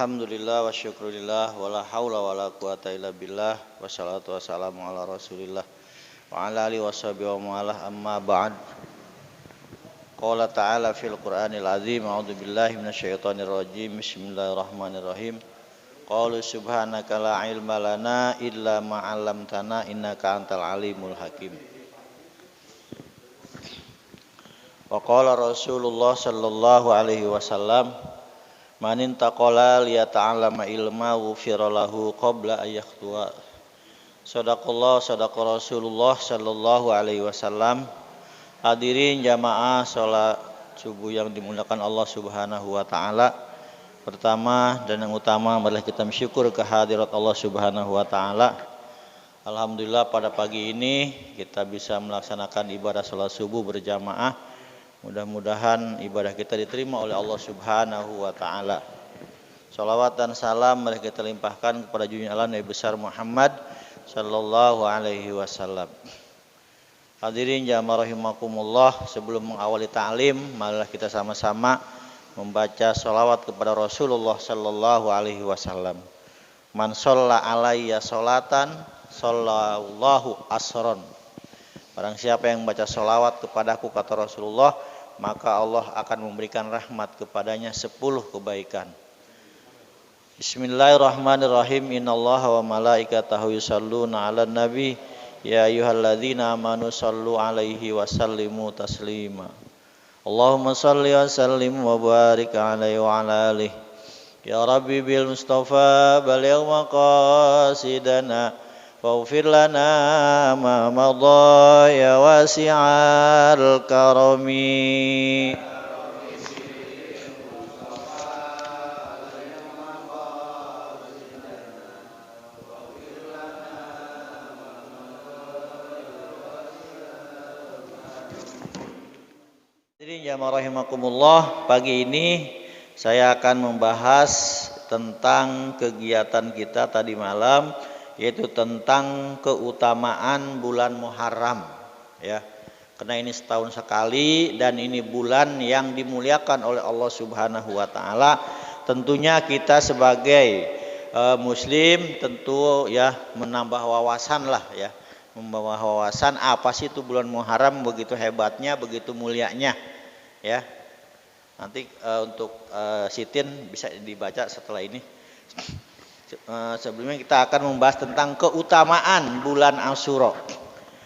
Alhamdulillah wa syukurillah wa la hawla wa la quwata illa billah wa salatu wassalamu ala rasulillah wa ala alihi wa sahbihi wa mu'alah amma ba'd. Qala ta'ala fil qur'anil azim a'udhu billahi minasyaitonir rajim bismillahirrahmanirrahim. Qalu subhanaka la ilma lana illa ma'allamtana innaka antal alimul hakim. Wa qala Rasulullah sallallahu alaihi wasallam manin taqala liyata'allama ilma ghufira lahu qabla ayakhtua. Sadaqallah sadaqa Rasulullah sallallahu alaihi wasallam. Hadirin jamaah salat subuh yang dimuliakan Allah Subhanahu wa taala. Pertama dan yang utama adalah kita bersyukur kehadirat Allah Subhanahu wa taala. Alhamdulillah pada pagi ini kita bisa melaksanakan ibadah salat subuh berjamaah. Mudah-mudahan ibadah kita diterima oleh Allah Subhanahu wa taala. Shalawat dan salam mari kita limpahkan kepada junjungan Allah Nabi besar Muhammad sallallahu alaihi wasallam. Hadirin jamaah rahimakumullah, sebelum mengawali ta'lim, marilah kita sama-sama membaca shalawat kepada Rasulullah sallallahu alaihi wasallam. Man shalla alayya sholatan sallallahu asron. Barang siapa yang membaca sholawat kepadaku, kata Rasulullah, maka Allah akan memberikan rahmat kepadanya 10 kebaikan. Bismillahirrahmanirrahim. Innallaha wa malaikatahu yusholluna 'alan nabi ya ayyuhalladzina amanu shallu 'alaihi wa sallimu taslima. Allahumma shalli wa sallim wa barik 'alaihi wa 'ala alihi. Ya Rabbi bil Mustafa baligh maqasidana waghfir lana ma madha ya wasi'al karami. Jadi jamaah rahimakumullah, pagi ini saya akan membahas tentang kegiatan kita tadi malam, yaitu tentang keutamaan bulan Muharram, ya. Karena ini setahun sekali dan ini bulan yang dimuliakan oleh Allah Subhanahu wa taala. Tentunya kita sebagai muslim tentu ya menambah wawasan lah ya. Membawa wawasan apa sih itu bulan Muharram, begitu hebatnya, begitu mulianya, ya. Nanti untuk sitin bisa dibaca setelah ini. Sebelumnya kita akan membahas tentang keutamaan bulan Asyura.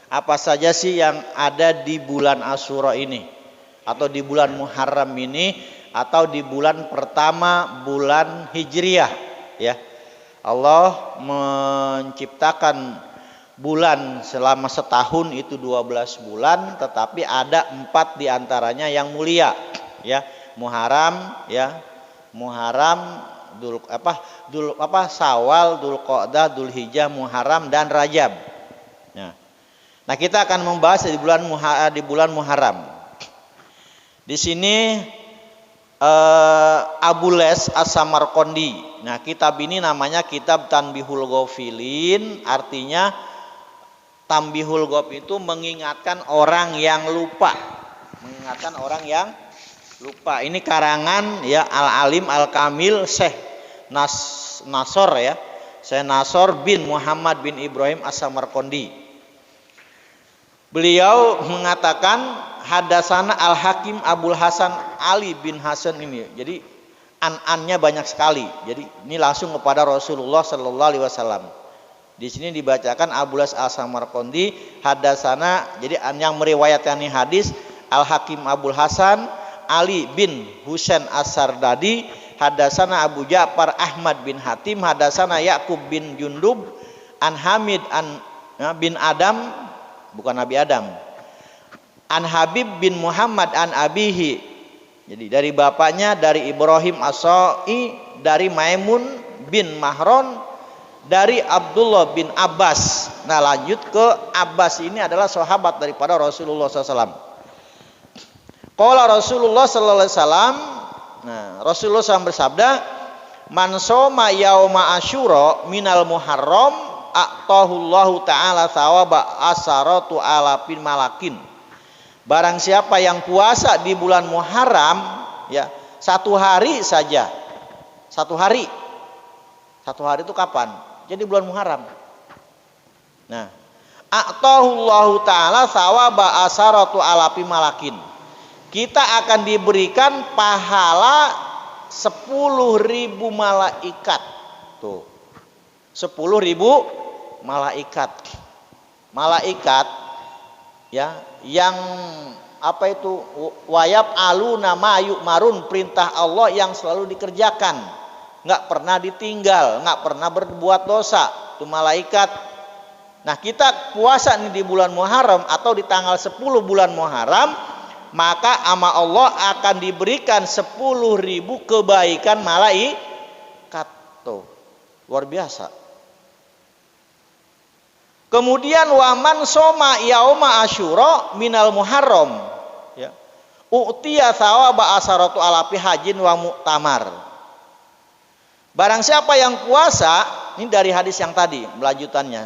Apa saja sih yang ada di bulan Asyura ini, atau di bulan Muharram ini, atau di bulan pertama bulan Hijriah, ya. Allah menciptakan bulan selama setahun itu 12 bulan, tetapi ada 4 diantaranya yang mulia, ya. Muharram, ya. Muharram, Syawal, Dzulqa'dah, Dzulhijjah, Muharram dan Rajab. Nah, kita akan membahas di bulan Muharram. Di sini Abu Les As-Samarqandi. Nah, kitab ini namanya Kitab Tanbihul Ghafilin, artinya Tanbihul Ghafil itu mengingatkan orang yang lupa. Mengingatkan orang yang lupa. Ini karangan ya Al-Alim Al-Kamil Syekh Nasor, ya. Syekh Nasor bin Muhammad bin Ibrahim As-Samarqandi. Beliau mengatakan hadasana Al-Hakim Abul Hasan Ali bin Hasan ini. Jadi an-annya banyak sekali. Jadi ini langsung kepada Rasulullah sallallahu alaihi wasallam. Di sini dibacakan Abul Hasan As-Samarqandi hadasana. Jadi yang meriwayatkan ini hadis Al-Hakim Abul Hasan Ali bin Husain As-Sardadi, hadasana Abu Ja'far Ahmad bin Hatim, hadasana Yaqub bin Jundub an Hamid bin Adam, bukan Nabi Adam, an Habib bin Muhammad an abihi. Jadi dari bapaknya, dari Ibrahim As-Sa'i, dari Maimun bin Mahron, dari Abdullah bin Abbas. Nah, lanjut ke Abbas, ini adalah sahabat daripada Rasulullah SAW. Qala Rasulullah sallallahu alaihi wasallam. Nah, Rasulullah SAW bersabda, "Man shoma yauma Asyura minal Muharram a'tahullahu ta'ala thawaba asaratu alafin malakin." Barang siapa yang puasa di bulan Muharram, ya, 1 hari saja. 1 hari 1 hari itu kapan? Jadi bulan Muharram. Nah, a'tahullahu ta'ala sawaba asaratu alapi malakin. Kita akan diberikan pahala 10.000 malaikat. Tuh. 10.000 malaikat. Malaikat ya, yang apa itu wayab aluna ma yu'marun, perintah Allah yang selalu dikerjakan, nggak pernah ditinggal, nggak pernah berbuat dosa, itu malaikat. Nah, kita puasa nih di bulan Muharram atau di tanggal 10 bulan Muharram, maka ama Allah akan diberikan 10.000 kebaikan malaikat. Tuh, luar biasa. Kemudian waman soma yauma asyura minal Muharram, ya, u'tiya thawaba asaratu alafi hajin wa mu'tamar. Barang siapa yang puasa, ini dari hadis yang tadi melanjutannya,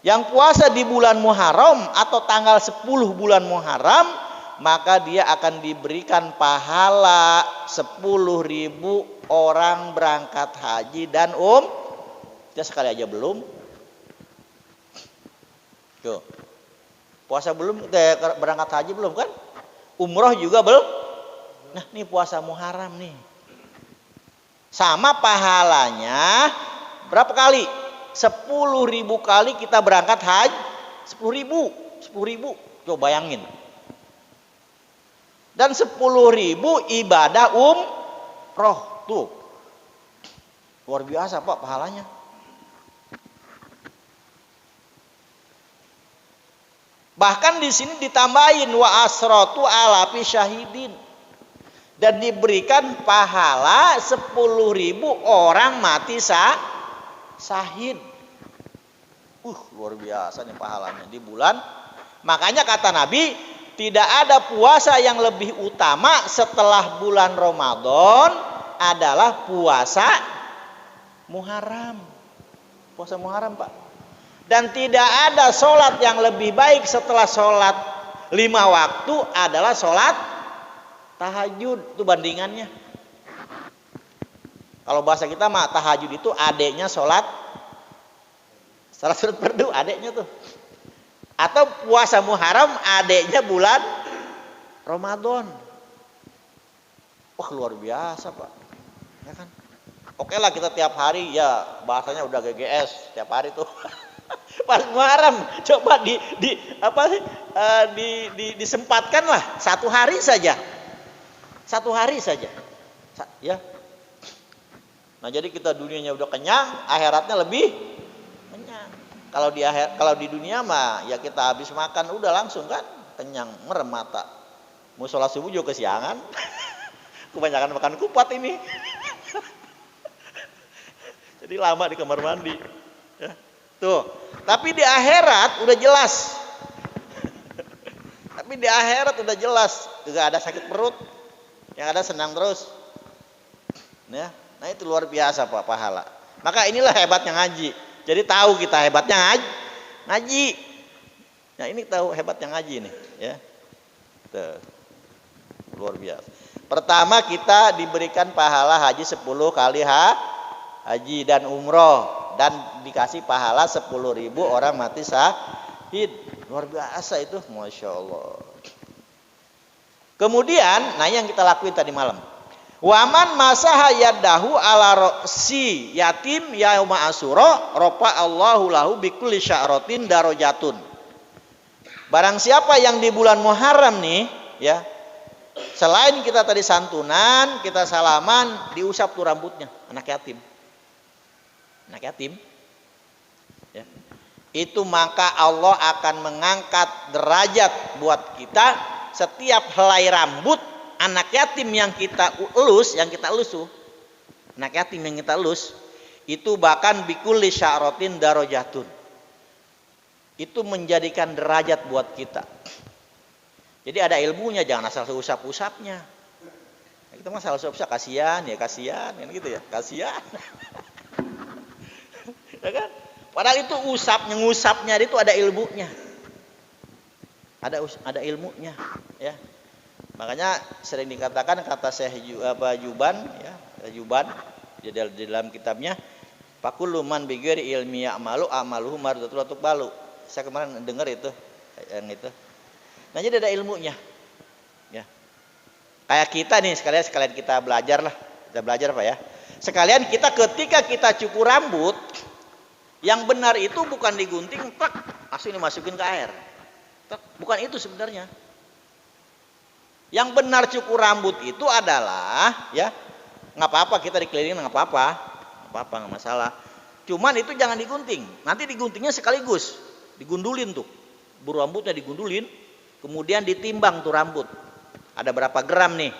yang puasa di bulan Muharram atau tanggal 10 bulan Muharram, maka dia akan diberikan pahala 10.000 orang berangkat haji dan kita sekali aja belum. Tuh. Puasa belum, berangkat haji belum kan? Umroh juga belum. Nah, ini puasa Muharram nih. Sama pahalanya berapa kali? 10.000 kali kita berangkat haji. 10.000. Coba bayangin. Dan 10.000 ibadah umroh. Tuh. Luar biasa Pak pahalanya. Bahkan di sini ditambahin wa asratu alafi syahidin, dan diberikan pahala 10.000 orang mati syahid. Luar biasa nih pahalanya di bulan. Makanya kata Nabi, tidak ada puasa yang lebih utama setelah bulan Ramadan adalah puasa Muharram. Puasa Muharram, Pak. Dan tidak ada sholat yang lebih baik setelah sholat 5 waktu adalah sholat tahajud. Itu bandingannya. Kalau bahasa kita mah tahajud itu adeknya sholat surat fardu, adeknya tuh. Atau puasa Muharram adeknya bulan Ramadan. Wah, luar biasa Pak, ya kan? Oke lah kita tiap hari, ya bahasanya udah GGS tiap hari tuh. Pas Muharram coba disempatkan lah 1 hari saja, 1 hari saja, ya. Nah, jadi kita dunianya udah kenyang, akhiratnya lebih kenyang. Kalau di dunia mah ya kita habis makan udah langsung kan kenyang, merem mata. Mau sholat subuh juga kesiangan. Kebanyakan makan kupat ini. Jadi lama di kamar mandi. Ya. Tuh. Tapi di akhirat udah jelas. Tapi di akhirat udah jelas, enggak ada sakit perut. Yang ada senang terus. Ya. Nah, itu luar biasa Pak pahala. Maka inilah hebatnya ngaji. Jadi tahu kita hebatnya ngaji. Nah, ini tahu hebatnya ngaji nih, ya. Tuh. Luar biasa. Pertama kita diberikan pahala haji 10 kali haji dan umroh, dan dikasih pahala 10.000 orang mati syahid. Luar biasa itu, Masya Allah. Kemudian, nah yang kita lakuin tadi malam, waman masaha yadahu ala si yatim yauma asyura rofa Allahu lahu bikulli sya'ratin darajatun. Barang siapa yang di bulan Muharram nih, ya, selain kita tadi santunan, kita salaman, diusap tuh rambutnya, anak yatim. Anak yatim. Ya. Itu maka Allah akan mengangkat derajat buat kita setiap helai rambut anak yatim yang kita elus, tuh. Anak yatim yang kita elus, itu bahkan bikulli sya'ratin darajatun. Itu menjadikan derajat buat kita. Jadi ada ilmunya, jangan asal usap-usapnya. Nah, kita mah asal usap-usap kasihan kan gitu ya, kasihan. Ya kan? Padahal itu ngusapnya itu ada ilmunya. Ada ilmunya, ya. Makanya sering dikatakan kata Syekh Juban, ya, Juban di dalam kitabnya, Fakullu man bighairi ilmi ya'malu amaluhu mardatul tuqbalu. Saya kemarin dengar itu yang itu. Nah, jadi ada ilmunya. Ya. Kayak kita nih sekalian kita belajar lah. Kita belajar Pak ya. Sekalian kita ketika kita cukur rambut, yang benar itu bukan digunting, tak, langsung dimasukin ke air. Tak, bukan itu sebenarnya. Yang benar cukur rambut itu adalah ya, nggak apa-apa kita dikelilingin nggak apa-apa nggak masalah. Cuman itu jangan digunting. Nanti diguntingnya sekaligus, digundulin tuh, buru rambutnya digundulin, kemudian ditimbang tuh rambut. Ada berapa gram nih?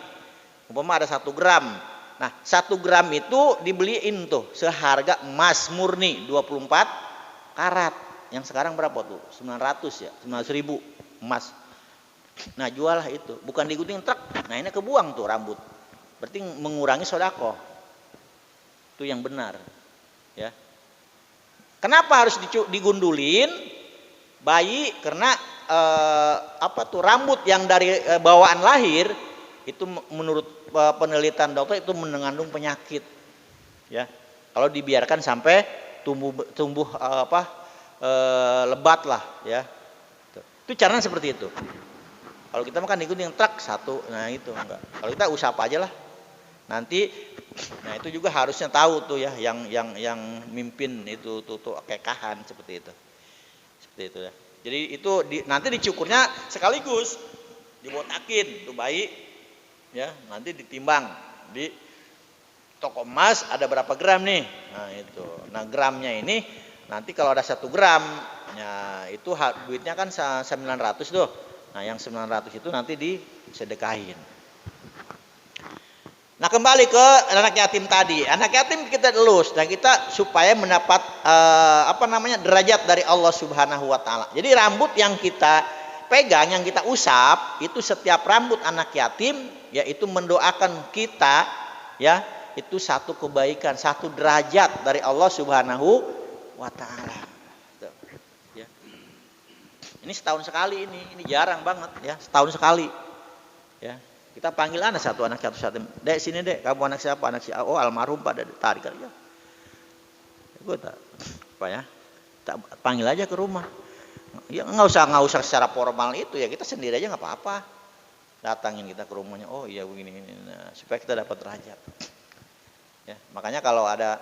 Umpama ada 1 gram. Nah 1 gram itu dibeliin tuh seharga emas murni 24 karat. Yang sekarang berapa tuh? 900 ya, 900.000 emas. Nah jualah itu, bukan digunting truk. Nah ini kebuang tuh rambut. Berarti mengurangi sedekah. Itu yang benar. Ya. Kenapa harus digundulin bayi? Karena rambut yang dari bawaan lahir itu menurut penelitian dokter itu mengandung penyakit. Ya. Kalau dibiarkan sampai tumbuh lebat lah ya. Itu caranya seperti itu. Kalau kita makan digunting truk 1, nah itu enggak. Kalau kita usap aja lah. Nanti, nah itu juga harusnya tahu tuh ya, yang mimpin itu tuh kekahan seperti itu ya. Jadi itu nanti dicukurnya sekaligus, dibotakin tuh bayi, ya nanti ditimbang di toko emas ada berapa gram nih, nah itu, nah gramnya ini nanti kalau ada 1 gram, ya itu duitnya kan 900 tuh, nah yang 900 itu nanti disedekahin. Nah kembali ke anak yatim tadi, anak yatim kita elus dan kita supaya mendapat derajat dari Allah Subhanahu Wa Taala. Jadi rambut yang kita pegang, yang kita usap, itu setiap rambut anak yatim, yaitu mendoakan kita, ya itu satu kebaikan, satu derajat dari Allah Subhanahu Wa Taala. Ya. Ini setahun sekali ini jarang banget ya, setahun sekali. Ya. Kita panggil satu anak yatim. Dek sini dek, kamu anak siapa? Anak si oh almarhum Pak, tarik aja. Gue tak apa ya? Tak panggil aja ke rumah. Ya nggak usah secara formal itu ya, kita sendiri aja nggak apa-apa. Datangin kita ke rumahnya. Oh iya begini ini. Nah, supaya kita dapat derajat. Ya, makanya kalau ada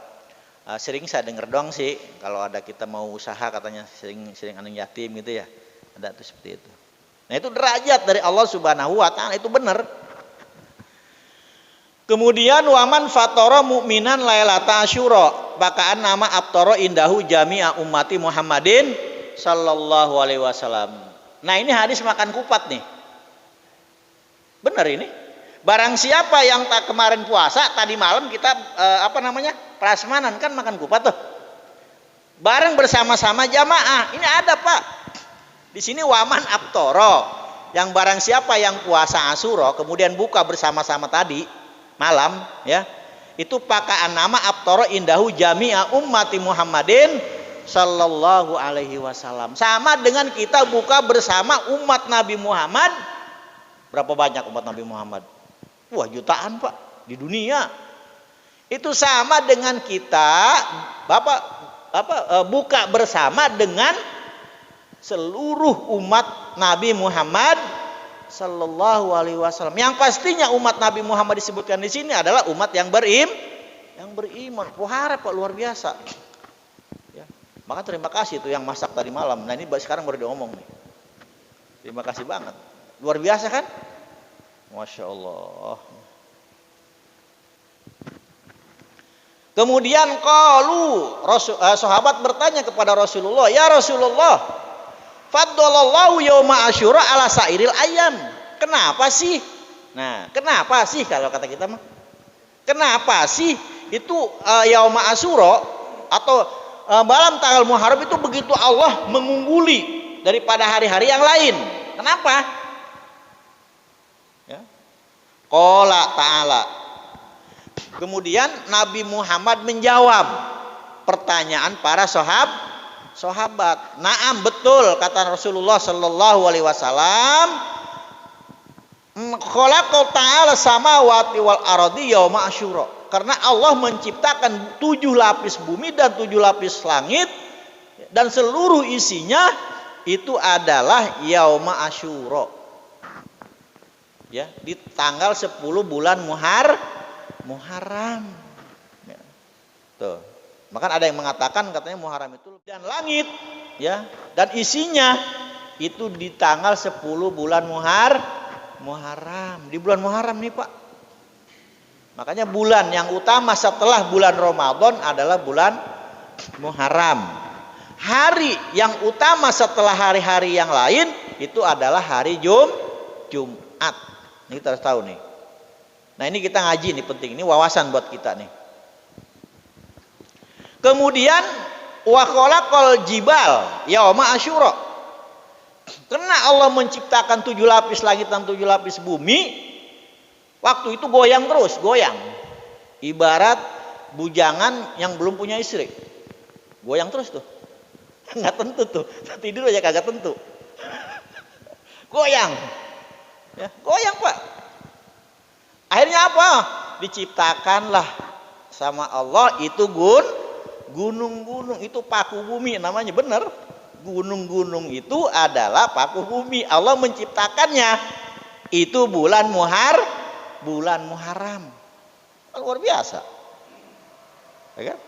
sering saya dengar dong sih, kalau ada kita mau usaha katanya sering anak yatim gitu ya. Ada tuh seperti itu. Nah itu derajat dari Allah Subhanahu Wa Taala, itu benar. Kemudian waman fatara mu'minan lailata asyura, bakaan nama abtara indahu jami'a ummati Muhammadin sallallahu alaihi wasallam. Nah ini hadis makan kupat nih. Benar ini. Barang siapa yang tak kemarin puasa, tadi malam kita prasmanan kan makan kupat tuh. Bareng bersama-sama jamaah. Ini ada Pak. Di sini waman abtoro, yang barang siapa yang puasa Asyura kemudian buka bersama-sama tadi malam ya, itu pakaan nama abtoro indahu jami'a ummati Muhammadin sallallahu alaihi wasallam. Sama dengan kita buka bersama umat Nabi Muhammad. Berapa banyak umat Nabi Muhammad? Wah, jutaan Pak di dunia. Itu sama dengan kita buka bersama dengan seluruh umat Nabi Muhammad sallallahu alaihi wasallam. Yang pastinya umat Nabi Muhammad disebutkan di sini adalah umat yang beriman. Pohara Pak, luar biasa. Ya. Maka terima kasih tuh yang masak tadi malam. Nah ini sekarang baru diomong nih. Terima kasih banget. Luar biasa kan? Masya Allah. Kemudian sahabat bertanya kepada Rasulullah, ya Rasulullah, faddalallahu yauma asyura ala sairil ayam. Kenapa sih? Nah, kenapa sih kalau kata kita mah? Kenapa sih itu yauma asyura atau malam tanggal Muharram itu begitu Allah mengungguli daripada hari-hari yang lain? Kenapa? Ya. Qala ta'ala. Kemudian Nabi Muhammad menjawab pertanyaan para sahabat. Naam, betul kata Rasulullah sallallahu alaihi wasallam. Khalaqal ta'ala samawati wal ardi yauma asyura. Karena Allah menciptakan 7 lapis bumi dan 7 lapis langit dan seluruh isinya itu adalah yauma asyura. Ya, di tanggal 10 bulan Muharram. Ya. Tuh. Maka ada yang mengatakan katanya Muharram itu dan langit ya dan isinya itu di tanggal 10 bulan Muharram. Di bulan Muharram nih, Pak. Makanya bulan yang utama setelah bulan Ramadan adalah bulan Muharram. Hari yang utama setelah hari-hari yang lain itu adalah hari Jumat. Ini kita harus tahu nih. Nah, ini kita ngaji nih penting. Ini wawasan buat kita nih. Kemudian wa khalaqal jibal yauma asyura. Karena Allah menciptakan 7 lapis langit dan 7 lapis bumi, waktu itu goyang terus, goyang. Ibarat bujangan yang belum punya istri. Goyang terus tuh. Enggak tentu tuh. Tidur aja kagak tentu. Goyang. Ya, goyang, Pak. Akhirnya apa? Diciptakanlah sama Allah itu gunung-gunung, itu paku bumi namanya, benar. Gunung-gunung itu adalah paku bumi. Allah menciptakannya itu bulan Muharram. Luar biasa. Ya kan?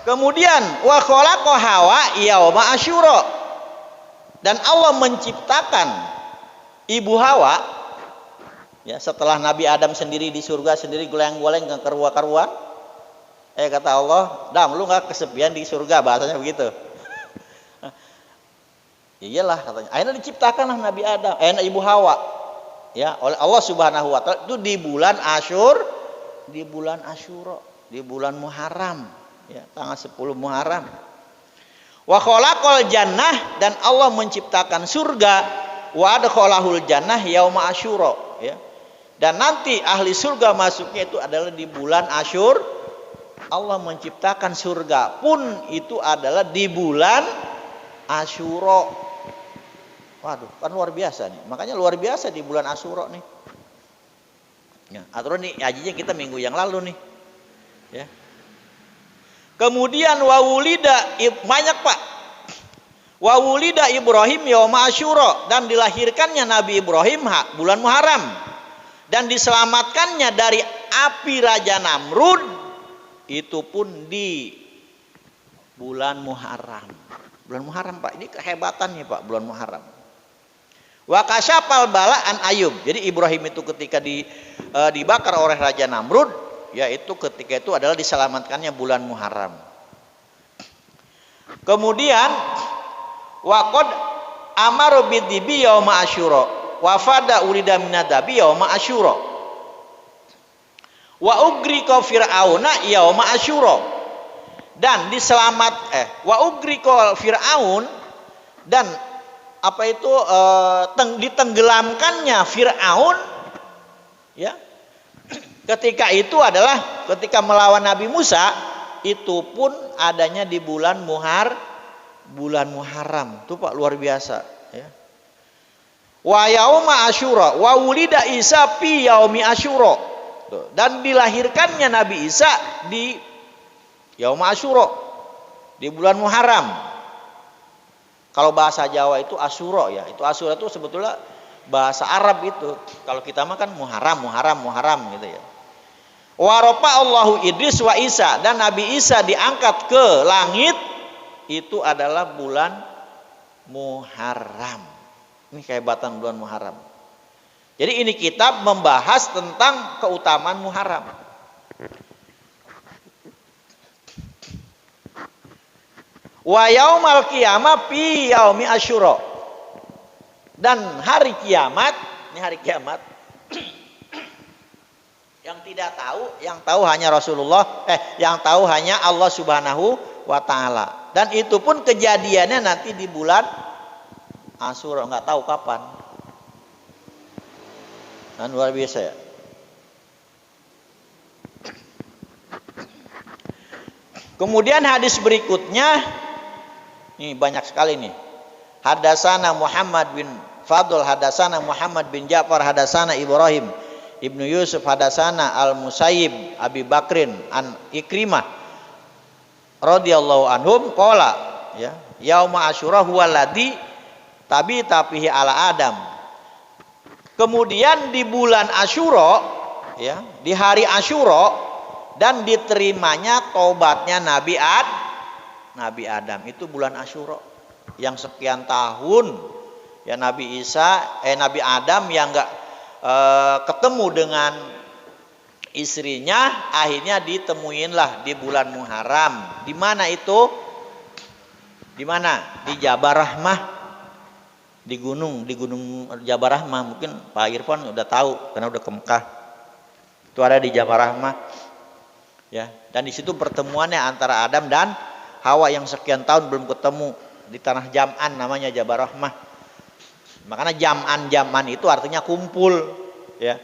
Kemudian wa khalaqa Hawa yauma asyura. Dan Allah menciptakan Ibu Hawa ya setelah Nabi Adam sendiri di surga sendiri goleng-goleng ke karuan. Kata Allah, "Dam, lu enggak kesepian di surga," bahasanya begitu. Iyalah katanya. Akhirnya diciptakanlah Nabi Adam, Ibu Hawa ya oleh Allah Subhanahu wa taala itu di bulan Asyura, di bulan Muharram ya, tanggal 10 Muharram. Wa khalaqal jannah dan Allah menciptakan surga wa adkhalahul jannah yauma asyura ya. Dan nanti ahli surga masuknya itu adalah di bulan Asyur. Allah menciptakan surga pun itu adalah di bulan Asyura. Waduh, kan luar biasa nih. Makanya luar biasa di bulan Asyura nih. Ya, aturan nih hajinya kita minggu yang lalu nih. Ya. Kemudian wawulida banyak, Pak. Wawulida Ibrahim yauma asyura dan dilahirkannya Nabi Ibrahim bulan Muharram dan diselamatkannya dari api Raja Namrud itu pun di bulan Muharram. Bulan Muharram, Pak. Ini kehebatannya, Pak, bulan Muharram. Wa kasyafal bala'an Ayub. Jadi Ibrahim itu ketika dibakar oleh Raja Namrud yaitu ketika itu adalah diselamatkannya bulan Muharram. Kemudian waqad amaru bidibi yauma asyura wa fada urida minadabi yauma asyura wa ugrika fir'auna yauma asyura dan wa ugrika fir'aun dan apa itu ditenggelamkannya Fir'aun ya. Ketika itu adalah ketika melawan Nabi Musa itu pun adanya di bulan Muharram. Itu, Pak, luar biasa ya. Wa yauma asyura wa wulida Isa fi yaumi asyura. Dan dilahirkannya Nabi Isa di yauma asyura di bulan Muharram. Kalau bahasa Jawa itu Asyura ya. Itu Asyura itu sebetulnya bahasa Arab itu. Kalau kita mah kan Muharram gitu ya. Waropa Allahu Idris wa Isa dan Nabi Isa diangkat ke langit itu adalah bulan Muharram. Ini kehebatan bulan Muharram. Jadi ini kitab membahas tentang keutamaan Muharram. Wa yaumal qiyamah fi yaumi asyura. Dan hari kiamat, ini hari kiamat yang tidak tahu, yang tahu hanya Rasulullah, yang tahu hanya Allah Subhanahu wa taala. Dan itu pun kejadiannya nanti di bulan Asyura, enggak tahu kapan. Dan luar biasa ya. Kemudian hadis berikutnya ini banyak sekali nih. Hadatsana Muhammad bin Fadl hadasana Muhammad bin Ja'far hadasana Ibrahim Ibnu Yusuf hadasana Al-Musayyib Abi Bakrin an Ikrimah radhiyallahu anhum qala ya yauma asyura huwa alladzi tabihi ala Adam. Kemudian di bulan Asyura ya, di hari Asyura dan diterimanya taubatnya Nabi Adam. Itu bulan Asyura yang sekian tahun ya Nabi Adam yang enggak ketemu dengan istrinya, akhirnya ditemuinlah di bulan Muharram. Di mana itu? Di mana? Di Jabal Rahmah. Di gunung Jabal Rahmah. Mungkin Pak Irfan udah tahu karena udah ke Mekah. Itu ada di Jabal Rahmah. Ya, dan di situ pertemuannya antara Adam dan Hawa yang sekian tahun belum ketemu di tanah Jam'an, namanya Jabal Rahmah. Makanya Jam'an itu artinya kumpul, ya.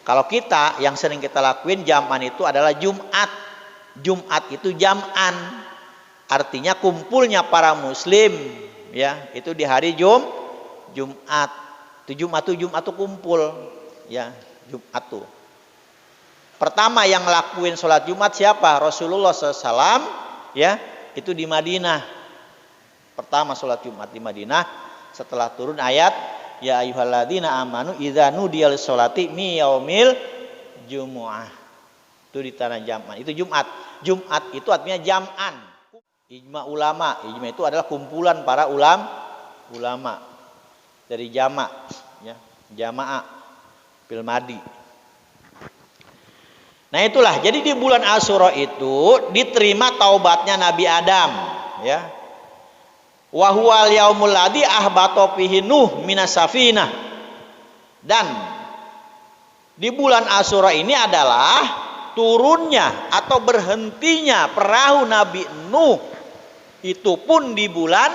Kalau kita yang sering kita lakuin Jam'an itu adalah Jumat. Jumat itu Jam'an. Artinya kumpulnya para muslim, ya. Itu di hari Jumat. Jumat itu kumpul, ya. Jumat tuh. Pertama yang ngelakuin sholat Jumat siapa? Rasulullah SAW, ya. Itu di Madinah. Pertama sholat Jumat di Madinah setelah turun ayat ya ayyuhalladzina amanu idza nudiya lis-sholati mi yaumil jumu'ah. Itu di tanah Jam'an. Itu Jumat. Jumat itu artinya jam'an. Ijma ulama. Ijma itu adalah kumpulan para ulama dari jama' ya, jamaah fil madi. Nah itulah, jadi di bulan Asyura itu diterima taubatnya Nabi Adam, ya. Wa huwal yaumul ladzi ahbata fihi Nuh minas safinah. Dan di bulan Asyura ini adalah turunnya atau berhentinya perahu Nabi Nuh. Itu pun di bulan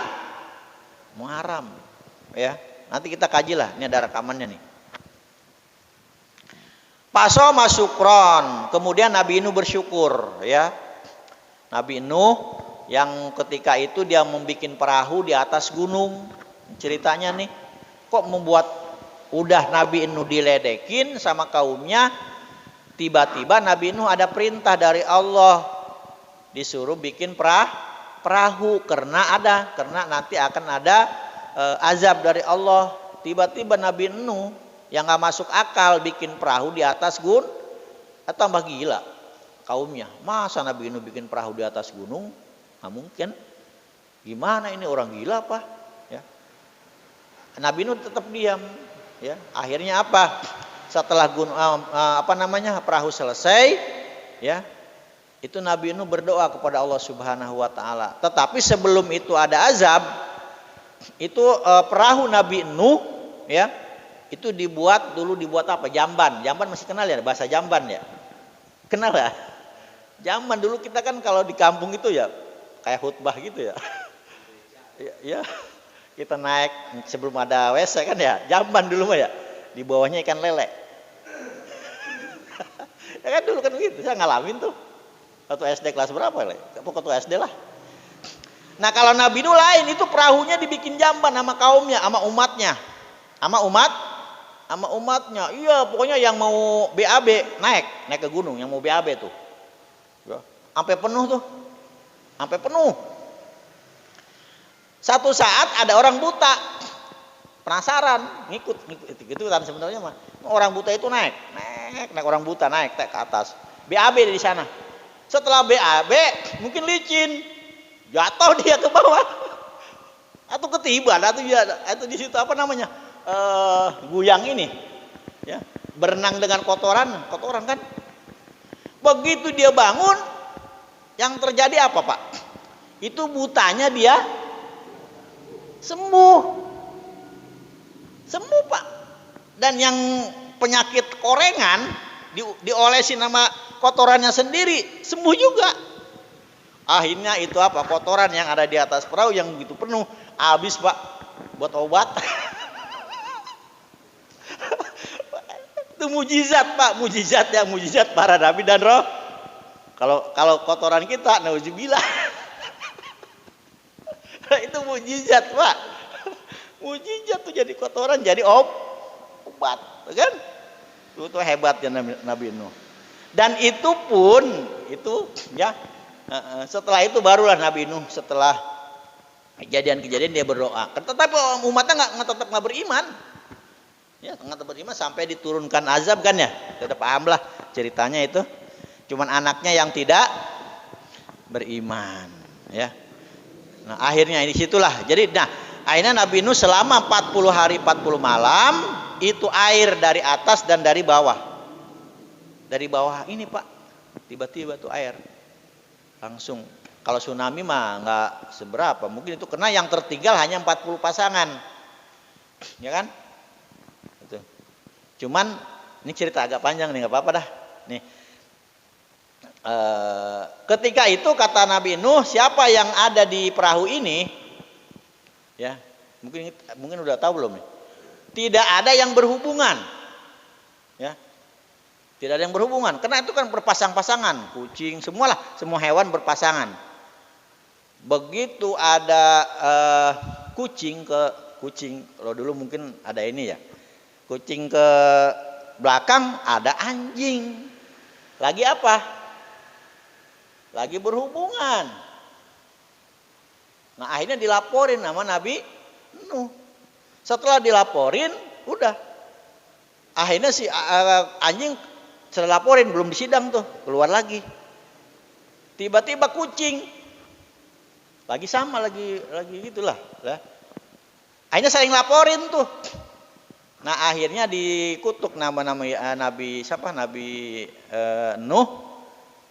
Muharram, ya. Nanti kita kajilah, ini ada rekamannya nih. Pasoma syukron, kemudian Nabi Nuh bersyukur, ya. Nabi Nuh yang ketika itu dia membuat perahu di atas gunung. Ceritanya nih, kok membuat udah Nabi Nuh diledekin sama kaumnya, tiba-tiba Nabi Nuh ada perintah dari Allah disuruh bikin perahu karena nanti akan ada azab dari Allah. Tiba-tiba Nabi Nuh yang nggak masuk akal bikin perahu di atas gunung, tambah gila kaumnya. Masa Nabi Nuh bikin perahu di atas gunung? Nggak mungkin. Gimana ini, orang gila apa? Ya. Nabi Nuh tetap diam. Ya. Akhirnya apa? Setelah perahu selesai, ya, itu Nabi Nuh berdoa kepada Allah Subhanahu Wa Taala. Tetapi sebelum itu ada azab. Itu perahu Nabi Nuh, ya, itu dibuat apa? Jamban. Jamban masih kenal ya, bahasa Jamban ya. Kenal ya? Jamban dulu kita kan kalau di kampung itu ya kayak khutbah gitu ya. Ya, kita naik sebelum ada WC kan ya, jamban dulu mah ya. Di bawahnya ikan lele. Ya kan dulu kan gitu, saya ngalamin tuh. Waktu SD kelas berapa ya? Pokoknya SD lah. Nah kalau Nabi Nuh lain, itu perahunya dibikin jamban sama kaumnya, sama umatnya. Sama umatnya. Iya, pokoknya yang mau BAB naik ke gunung, yang mau BAB tuh. Ya, sampai penuh tuh. Sampai penuh. Satu saat ada orang buta. Penasaran, ngikut gitu kan sebenarnya mah. Orang buta itu naik orang buta naik ke atas. BAB di sana. Setelah BAB mungkin licin. Jatuh dia ke bawah. Atau ketiban atau di situ apa namanya? Guyang ini. Ya, berenang dengan kotoran kan. Begitu dia bangun, yang terjadi apa, Pak? Itu butanya dia sembuh, Pak. Dan yang penyakit korengan diolesin sama kotorannya sendiri, sembuh juga. Akhirnya itu apa? Kotoran yang ada di atas perahu yang begitu penuh, habis, Pak, buat obat. Itu mujizat, Pak, mujizat para nabi dan roh. Kalau kotoran kita, nauzubillah. Itu mujizat, Pak. Mujizat tuh jadi kotoran, jadi obat, kan? Itu hebatnya Nabi Nuh. Dan itu pun itu ya setelah itu barulah Nabi Nuh setelah kejadian-kejadian dia berdoa. Tetapi umatnya tetap nggak beriman. Ya, nggak beriman sampai diturunkan azab kan ya. Sudah paham lah ceritanya itu. Cuman anaknya yang tidak beriman, ya. Nah, akhirnya di situlah. Jadi akhirnya Nabi Nuh selama 40 hari 40 malam itu air dari atas dan dari bawah. Dari bawah ini, Pak. Tiba-tiba tuh air langsung. Kalau tsunami mah nggak seberapa, mungkin itu karena yang tertinggal hanya 40 pasangan, ya kan? Itu. Cuman ini cerita agak panjang nih, nggak apa-apa dah. Nih, ketika itu kata Nabi Nuh, siapa yang ada di perahu ini, ya mungkin udah tahu belum nih? Tidak ada yang berhubungan, ya. Tidak ada yang berhubungan, karena itu kan berpasang-pasangan, kucing, semua hewan berpasangan. Begitu ada kucing, kalau dulu mungkin ada ini ya, kucing ke belakang ada anjing, lagi apa? Lagi berhubungan. Nah akhirnya dilaporin sama Nabi Nuh. Setelah dilaporin, udah. Akhirnya si anjing setelah laporin belum disidang tuh, keluar lagi. Tiba-tiba kucing lagi sama lagi gitulah. Akhirnya saling laporin tuh. Nah akhirnya dikutuk Nabi siapa? Nabi Nuh.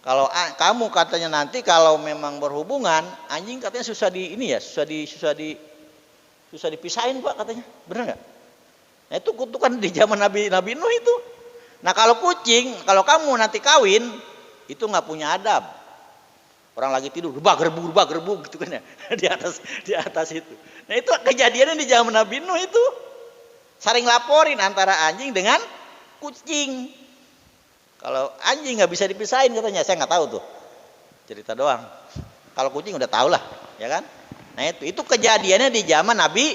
Kalau kamu katanya nanti kalau memang berhubungan, anjing katanya susah dipisahin Pak katanya. Benar nggak? Nah itu kutukan di zaman Nabi Nuh itu. Nah kalau kucing, kalau kamu nanti kawin, itu nggak punya adab. Orang lagi tidur, gerbug gitu kan ya, di atas itu. Nah itu kejadiannya di zaman Nabi Nuh itu. Saling laporin antara anjing dengan kucing. Kalau anjing nggak bisa dipisahin katanya, saya nggak tahu tuh. Cerita doang. Kalau kucing udah tahu lah, ya kan? Nah itu kejadiannya di zaman Nabi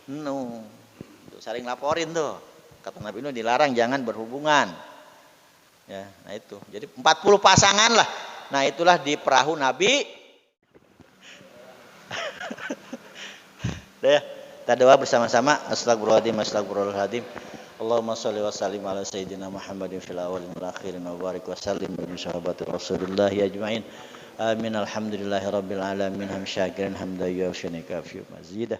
Nuh. Saling laporin tuh. Kata Nabi Nuh dilarang jangan berhubungan. Ya, nah itu. Jadi 40 pasangan lah. Nah, itulah di perahu Nabi. Udah ya. Kita doa bersama-sama. Astagfirullahaladzim. Allahumma sholli wa sallim ala sayyidina Muhammadin fil awwalin wal akhirin wa barik wa sallim bi sahabati Rasulillah ajmain. Amin. Alhamdulillahirabbil alamin. Hamsyakirin hamdan yu'affinika fi mazidah.